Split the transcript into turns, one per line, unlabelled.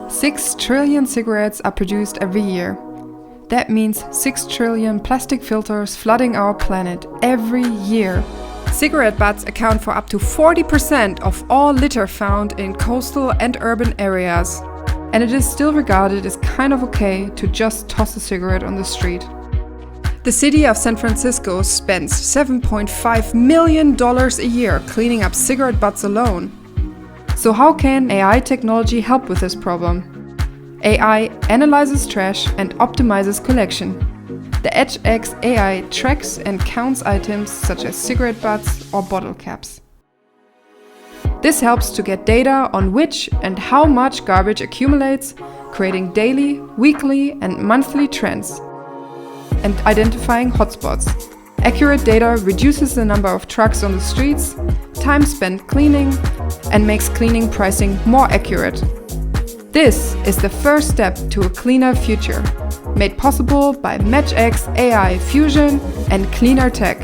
6 trillion cigarettes are produced every year. That means 6 trillion plastic filters flooding our planet every year. Cigarette butts account for up to 40% of all litter found in coastal and urban areas. And it is still regarded as kind of okay to just toss a cigarette on the street. The city of San Francisco spends $7.5 million a year cleaning up cigarette butts alone. So how can AI technology help with this problem? AI analyzes trash and optimizes collection. The MatchX AI tracks and counts items such as cigarette butts or bottle caps. This helps to get data on which and how much garbage accumulates, creating daily, weekly, and monthly trends, and identifying hotspots. Accurate data reduces the number of trucks on the streets, time spent cleaning, and makes cleaning pricing more accurate. This is the first step to a cleaner future, made possible by MatchX AI Fusion and cleaner tech.